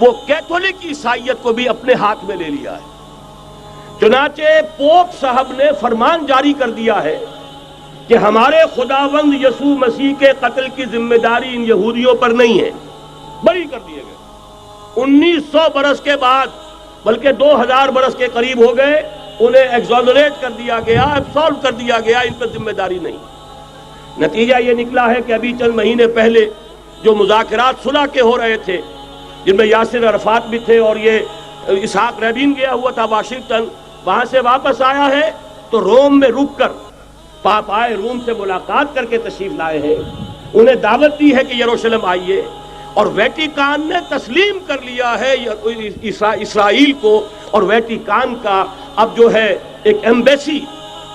وہ کیتھولک عیسائیت کو بھی اپنے ہاتھ میں لے لیا ہے۔ چنانچہ پوپ صاحب نے فرمان جاری کر دیا ہے کہ ہمارے خداوند یسوع مسیح کے قتل کی ذمہ داری ان یہودیوں پر نہیں ہے، بری کر دیے گئے۔ 1900 برس کے بعد، بلکہ 2000 برس کے قریب ہو گئے، انہیں ایگزونریٹ کر دیا گیا، ایبسالو کر دیا گیا، ان پر ذمہ داری نہیں۔ نتیجہ یہ نکلا ہے کہ ابھی چند مہینے پہلے جو مذاکرات صلح کے ہو رہے تھے، جن میں یاسر عرفات بھی تھے اور یہ اسحاق رابین گیا ہوا تھا واشنگٹن، وہاں سے واپس آیا ہے تو روم میں رک کر پاپائے روم سے ملاقات کر کے تشریف لائے ہیں، انہیں دعوت دی ہے کہ یروشلم آئیے، اور ویٹیکان نے تسلیم کر لیا ہے اسرائیل کو، اور ویٹیکان کا اب جو ہے ایک ایمبیسی،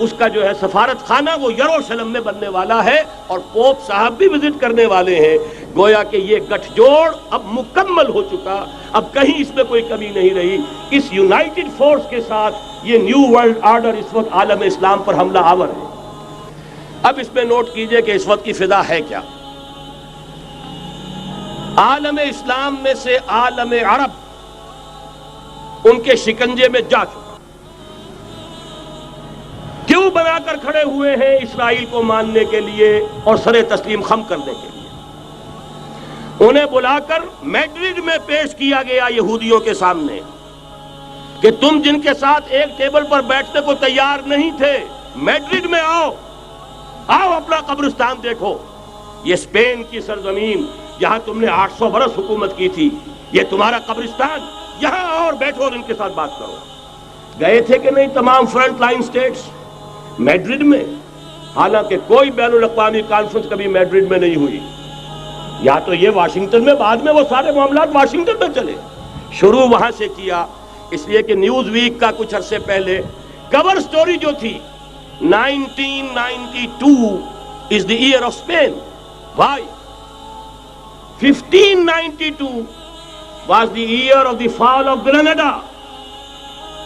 اس کا جو ہے سفارت خانہ وہ یروشلم میں بننے والا ہے، اور پوپ صاحب بھی وزٹ کرنے والے ہیں۔ گویا کہ یہ گٹھ جوڑ اب مکمل ہو چکا، اب کہیں اس میں کوئی کمی نہیں رہی۔ اس یونائٹڈ فورس کے ساتھ یہ نیو ورلڈ آرڈر اس وقت عالم اسلام پر حملہ آور ہے۔ اب اس میں نوٹ کیجئے کہ اس وقت کی فضا ہے کیا۔ عالم اسلام میں سے عالم عرب ان کے شکنجے میں جا چکا، کیوں بنا کر کھڑے ہوئے ہیں اسرائیل کو ماننے کے لیے اور سر تسلیم خم کرنے کے لیے۔ انہیں بلا کر میڈرڈ میں پیش کیا گیا یہودیوں کے سامنے کہ تم جن کے ساتھ ایک ٹیبل پر بیٹھنے کو تیار نہیں تھے، میڈرڈ میں آؤ، آؤ اپنا قبرستان دیکھو، یہ اسپین کی سرزمین جہاں تم نے 800 برس حکومت کی تھی، یہ تمہارا قبرستان، یہاں آؤ اور بیٹھو اور ان کے ساتھ بات کرو۔ گئے تھے کہ نہیں تمام فرنٹ لائن سٹیٹس میڈرڈ میں؟ حالانکہ کوئی بین الاقوامی کانفرنس کبھی میڈرڈ میں نہیں ہوئی، یا تو یہ واشنگٹن میں، بعد میں وہ سارے معاملات واشنگٹن میں چلے، شروع وہاں سے کیا۔ اس لیے کہ نیوز ویک کا کچھ عرصے پہلے کور سٹوری جو تھی 1992 is the year of Spain. Why? 1592 was the year of the fall of Granada.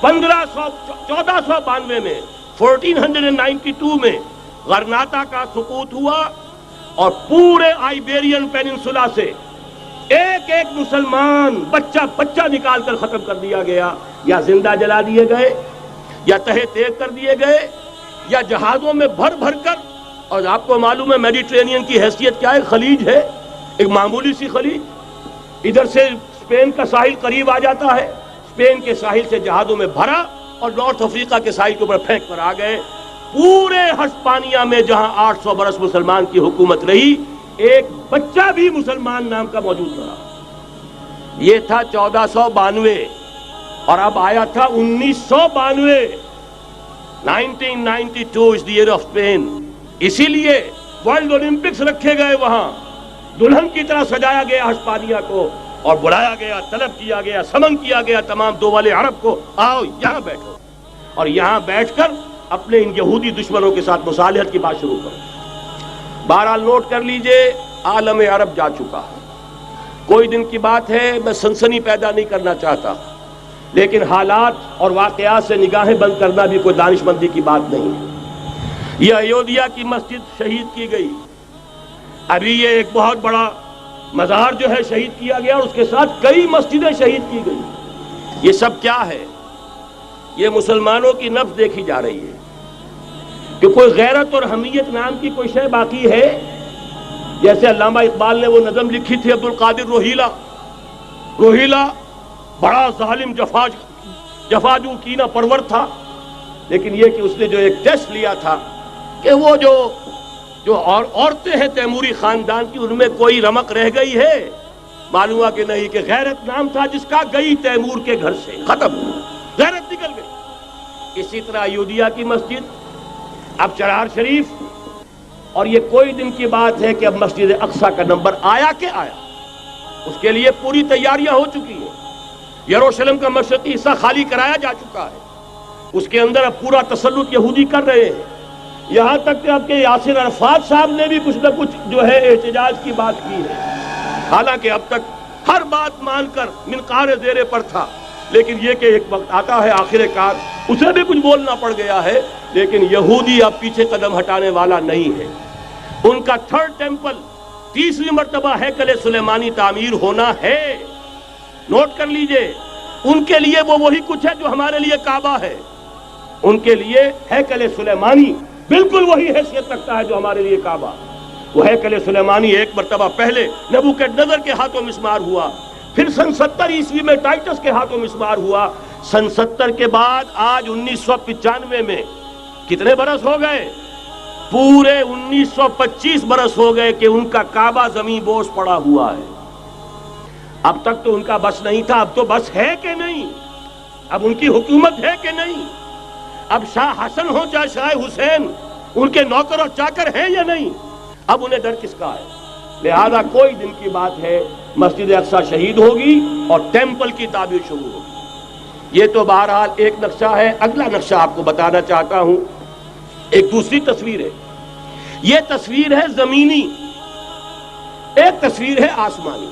1492 میں 1492 میں غرناطہ کا سقوط ہوا، اور پورے آئیبیرین پیننسولا سے ایک ایک مسلمان بچہ نکال کر ختم کر دیا گیا، یا زندہ جلا دیے گئے، یا تہہ تیگ کر دیے گئے، یا جہازوں میں بھر بھر کر۔ اور آپ کو معلوم ہے میڈیٹرینین کی حیثیت کیا ہے، خلیج ہے، ایک معمولی سی خلیج، ادھر سے اسپین کا ساحل قریب آ جاتا ہے، اسپین کے ساحل سے جہازوں میں بھرا اور نارتھ افریقہ کے ساحل کے اوپر پھینک کر آ گئے۔ پورے ہسپانیہ میں جہاں 800 برس مسلمان کی حکومت رہی، ایک بچہ بھی مسلمان نام کا موجود رہا۔ یہ تھا 1492، اور اب آیا تھا 1992۔ 1992 is the year of Spain۔ اسی لیے ورلڈ اولمپکس رکھے گئے، وہاں دلہن کی طرح سجایا گیا ہسپانیہ کو، اور بلایا گیا، طلب کیا گیا، سمن کیا گیا تمام دول عرب کو، آؤ یہاں بیٹھو، اور یہاں بیٹھ کر اپنے ان یہودی دشمنوں کے ساتھ مصالحت کی بات شروع کرو۔ بہرحال نوٹ کر لیجئے، عالم عرب جا چکا۔ کوئی دن کی بات ہے، میں سنسنی پیدا نہیں کرنا چاہتا، لیکن حالات اور واقعات سے نگاہیں بند کرنا بھی کوئی دانش مندی کی بات نہیں ہے۔ یہ ایودھیا کی مسجد شہید کی گئی، ابھی یہ ایک بہت بڑا مزار جو ہے شہید کیا گیا، اور اس کے ساتھ کئی مسجدیں شہید کی گئی۔ یہ سب کیا ہے؟ یہ مسلمانوں کی نفس دیکھی جا رہی ہے کہ کوئی غیرت اور حمیت نام کی کوئی شے باقی ہے؟ جیسے علامہ اقبال نے وہ نظم لکھی تھی، عبدالقادر روہیلا بڑا ظالم جفاجو کینہ پرور تھا، لیکن یہ کہ اس نے جو ایک ٹیسٹ لیا تھا کہ وہ جو عورتیں ہیں تیموری خاندان کی، ان میں کوئی رمق رہ گئی ہے؟ معلوم ہوا کہ نہیں، کہ غیرت نام تھا جس کا گئی تیمور کے گھر سے، ختم، غیرت نکل گئی۔ اسی طرح ایودھیا کی مسجد، اب چرار شریف، اور یہ کوئی دن کی بات ہے کہ اب مسجد اقصیٰ کا نمبر آیا کہ آیا، اس کے لیے پوری تیاریاں ہو چکی ہیں۔ یروشلم کا مشرقی حصہ خالی کرایا جا چکا ہے، اس کے اندر اب پورا تسلط یہودی کر رہے ہیں، یہاں تک کہ اب کے یاسر عرفات صاحب نے بھی کچھ نہ کچھ جو ہے احتجاج کی بات کی ہے، حالانکہ اب تک ہر بات مان کر منقار زیرے پر تھا، لیکن یہ کہ ایک وقت آتا ہے آخر کار اسے بھی کچھ بولنا پڑ گیا ہے۔ لیکن یہودی اب پیچھے قدم ہٹانے والا نہیں ہے، ان کا تھرڈ ٹیمپل، تیسری مرتبہ ہیکل سلیمانی تعمیر ہونا ہے، نوٹ کر لیجئے، ان کے لیے وہ وہی کچھ ہے جو ہمارے لیے کعبہ ہے، ان کے لیے ہیکل سلیمانی بالکل وہی حیثیت رکھتا ہے جو ہمارے لیے کعبہ۔ وہ ہیکل سلیمانی ایک مرتبہ پہلے نبوکدنضر کے ہاتھوں مسمار ہوا، پھر سن 70 عیسوی میں ٹائٹس کے ہاتھوں مسمار ہوا، سن 70 کے بعد آج 1995 میں کتنے برس ہو گئے؟ پورے 1925 برس ہو گئے کہ ان کا کعبہ زمین بوس پڑا ہوا ہے۔ اب تک تو ان کا بس نہیں تھا، اب تو بس ہے کہ نہیں؟ اب ان کی حکومت ہے کہ نہیں؟ اب شاہ حسن ہو چاہے شاہ حسین، ان کے نوکر اور چاکر ہیں یا نہیں؟ اب انہیں ڈر کس کا ہے؟ لہذا کوئی دن کی بات ہے، مسجد اقصی شہید ہوگی اور ٹیمپل کی تعمیر شروع ہوگی۔ یہ تو بہرحال ایک نقشہ ہے۔ اگلا نقشہ آپ کو بتانا چاہتا ہوں، ایک دوسری تصویر ہے۔ یہ تصویر ہے زمینی، ایک تصویر ہے آسمانی۔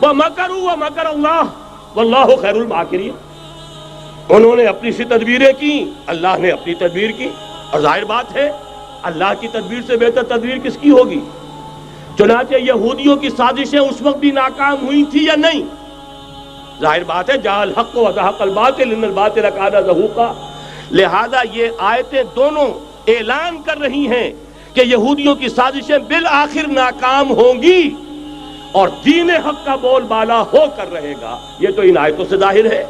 وَمَكَرُوا وَمَكَرَ اللَّهُ وَاللَّهُ خَيْرُ الْمَاكِرِينَ۔ انہوں نے اپنی سی تدبیریں کی، اللہ نے اپنی تدبیر کی، اور ظاہر بات ہے اللہ کی تدبیر سے بہتر تدبیر کس کی ہوگی؟ چنانچہ یہودیوں کی سازشیں اس وقت بھی ناکام ہوئی تھی یا نہیں؟ ظاہر بات ہے جاء الحق وزهق الباطل ان الباطل کان زہوقا۔ لہذا یہ آیتیں دونوں اعلان کر رہی ہیں کہ یہودیوں کی سازشیں بالآخر ناکام ہوں گی اور دین حق کا بول بالا ہو کر رہے گا۔ یہ تو ان آیتوں سے ظاہر ہے۔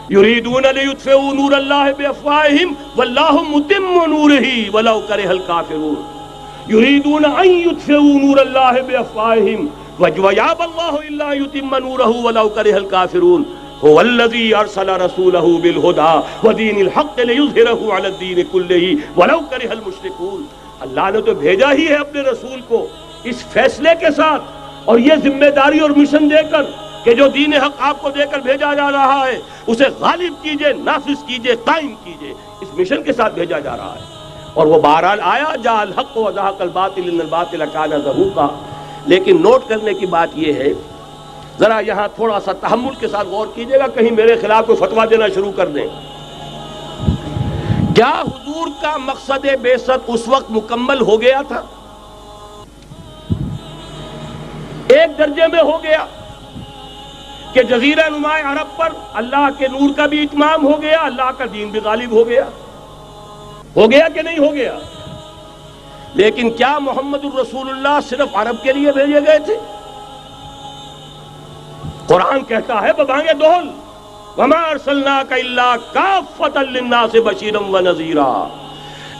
یریدون لیطفئوا نور اللہ بافواہہم واللہ متم نورہ ولو کرہ الکافرون۔ یریدون ان یطفئوا نور اللہ بافواہہم ویابى اللہ الا یتم نورہ ولو کرہ الکافرون۔ هو الذی ارسل رسولہ بالہدی ودین الحق لیظہرہ علی الدین کلہ ولو کرہ المشرکون۔ اللہ نے تو بھیجا ہی ہے اپنے رسول کو اس فیصلے کے ساتھ اور یہ ذمہ داری اور مشن دے کر کہ جو دین حق آپ کو دے کر بھیجا جا رہا ہے اسے غالب کیجئے، نافذ کیجئے، قائم کیجئے، اس مشن کے ساتھ بھیجا جا رہا ہے۔ اور وہ بہرحال آیا جاء الحق وزهق الباطل ان الباطل کان زہوقا۔ لیکن نوٹ کرنے کی بات یہ ہے، ذرا یہاں تھوڑا سا تحمل کے ساتھ غور کیجئے گا، کہیں میرے خلاف کوئی فتویٰ دینا شروع کر دیں۔ کیا حضور کا مقصد بعثت اس وقت مکمل ہو گیا تھا؟ ایک درجے میں ہو گیا کہ جزیرہ نماء عرب پر اللہ کے نور کا بھی اتمام ہو گیا، اللہ کا دین بھی غالب ہو گیا۔ ہو گیا کہ نہیں ہو گیا؟ لیکن کیا محمد الرسول اللہ صرف عرب کے لیے بھیجے گئے تھے؟ قرآن کہتا ہے ببانگ دہل وما ارسلناک الا کافۃ للناس بشیرا ونذیرا۔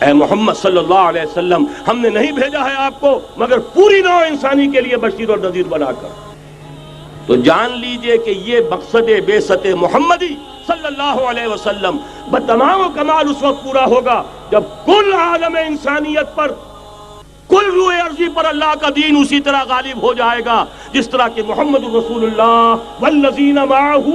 اے محمد صلی اللہ علیہ وسلم، ہم نے نہیں بھیجا ہے آپ کو مگر پوری نوع انسانی کے لیے بشیر اور نذیر بنا کر۔ تو جان لیجئے کہ یہ مقصد بعثت محمدی صلی اللہ علیہ وسلم بتمام و کمال اس وقت پورا ہوگا جب کل عالم انسانیت پر، کل روئے ارضی پر اللہ کا دین اسی طرح غالب ہو جائے گا جس طرح کہ محمد رسول اللہ والذین معہ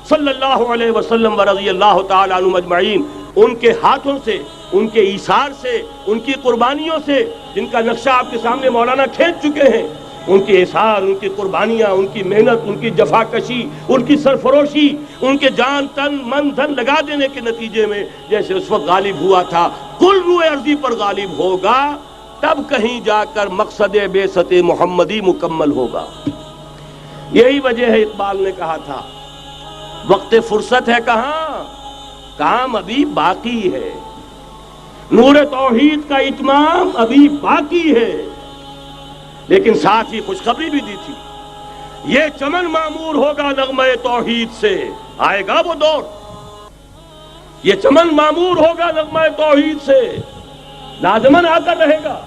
صلی اللہ علیہ وسلم ورضی اللہ تعالی عنہم اجمعین، ان کے ہاتھوں سے، ان کے ایثار سے، ان کی قربانیوں سے، جن کا نقشہ آپ کے سامنے مولانا کھینچ چکے ہیں، ان کے اثار، ان کی قربانیاں، ان کی محنت، ان کی جفا کشی، ان کی سرفروشی، ان کے جان تن من دھن لگا دینے کے نتیجے میں جیسے اس وقت غالب ہوا تھا کل روئے ارضی پر غالب ہوگا، تب کہیں جا کر مقصد بعثت محمدی مکمل ہوگا۔ یہی وجہ ہے اقبال نے کہا تھا وقت فرصت ہے کہاں، کام ابھی باقی ہے، نور توحید کا اتمام ابھی باقی ہے۔ لیکن ساتھ ہی خوشخبری بھی دی تھی، یہ چمن معمور ہوگا نغمہ توحید سے، آئے گا وہ دور، یہ چمن معمور ہوگا نغمہ توحید سے، لازماً آ کر رہے گا۔